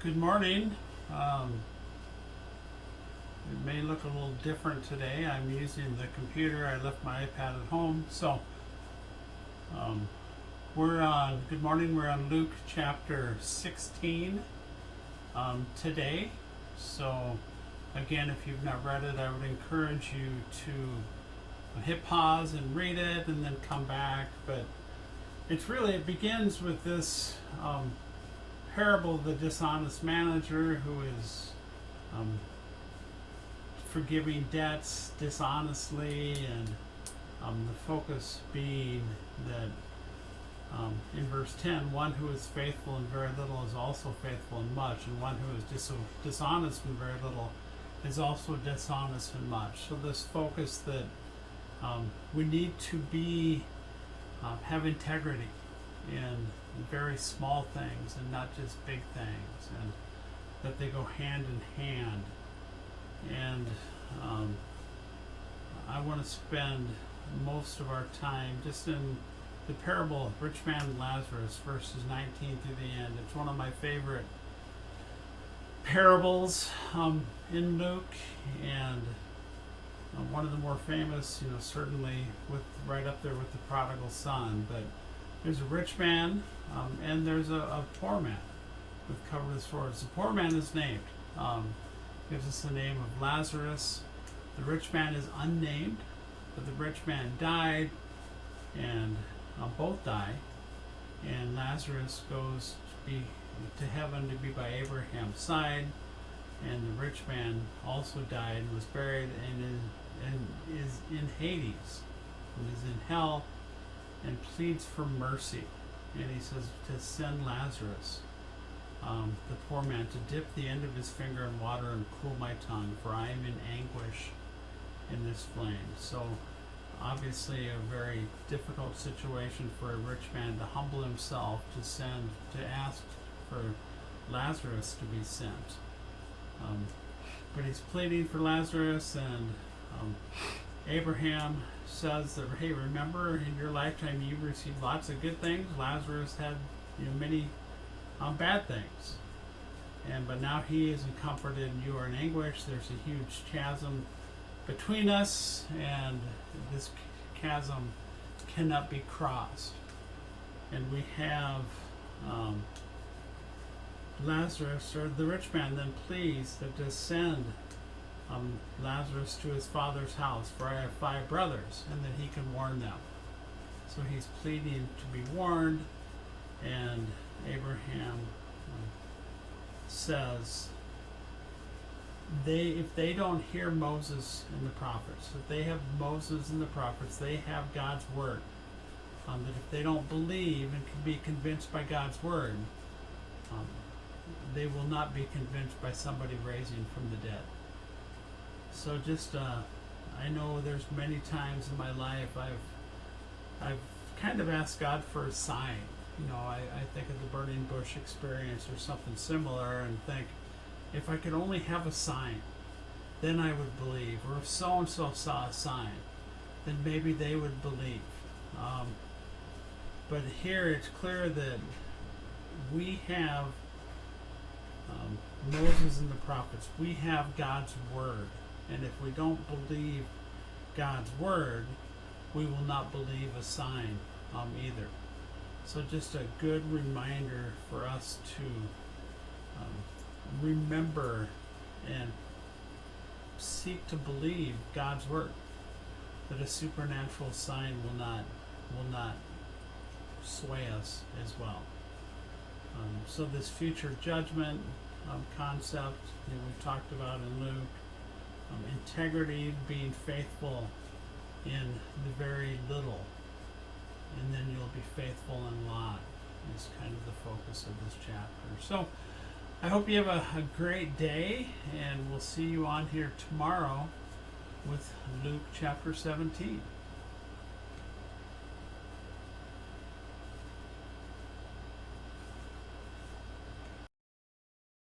Good morning. It may look a little different today. I'm using the computer. I left my iPad at home. So we're on, good morning, we're on Luke chapter 16 today. So again, if you've not read it, I would encourage you to hit pause and read it and then come back. But it begins with this parable of the dishonest manager who is forgiving debts dishonestly, and the focus being that in verse 10, one who is faithful in very little is also faithful in much, and one who is dishonest in very little is also dishonest in much. So this focus that we need to have integrity in very small things and not just big things, and that they go hand in hand. And I want to spend most of our time just in the parable of rich man and Lazarus, verses 19 through the end. It's one of my favorite parables in Luke, and one of the more famous, certainly right up there with the prodigal son. But there's a rich man and there's a poor man with covered his swords. The poor man is named. Gives us the name of Lazarus. The rich man is unnamed, but the rich man died, and both die. And Lazarus goes to heaven to be by Abraham's side, and the rich man also died and was buried and is in Hades, and is in hell, and pleads for mercy. And he says to send Lazarus, the poor man, to dip the end of his finger in water and cool my tongue, for I am in anguish in this flame. So obviously a very difficult situation for a rich man to humble himself to ask for Lazarus to be sent. But he's pleading for Lazarus, and Abraham says that, hey, remember in your lifetime you received lots of good things. Lazarus had many bad things, but now he isn't comforted and you are in anguish. There's a huge chasm between us, and this chasm cannot be crossed. And we have Lazarus, or the rich man, then pleads to send Lazarus to his father's house, for I have 5 brothers, and that he can warn them. So he's pleading to be warned, and Abraham says if they don't hear Moses and the prophets, if they have Moses and the prophets, they have God's word. That if they don't believe and can be convinced by God's word, they will not be convinced by somebody raising from the dead. So I know there's many times in my life I've kind of asked God for a sign. I think of the burning bush experience or something similar, and think, if I could only have a sign, then I would believe. Or if so-and-so saw a sign, then maybe they would believe. But here it's clear that we have Moses and the prophets. We have God's word. And if we don't believe God's word, we will not believe a sign either. So just a good reminder for us to remember and seek to believe God's word, that a supernatural sign will not sway us as well. So this future judgment concept that we've talked about in Luke, integrity, being faithful in the very little, and then you'll be faithful in a lot, is kind of the focus of this chapter. So I hope you have a great day, and we'll see you on here tomorrow with Luke chapter 17.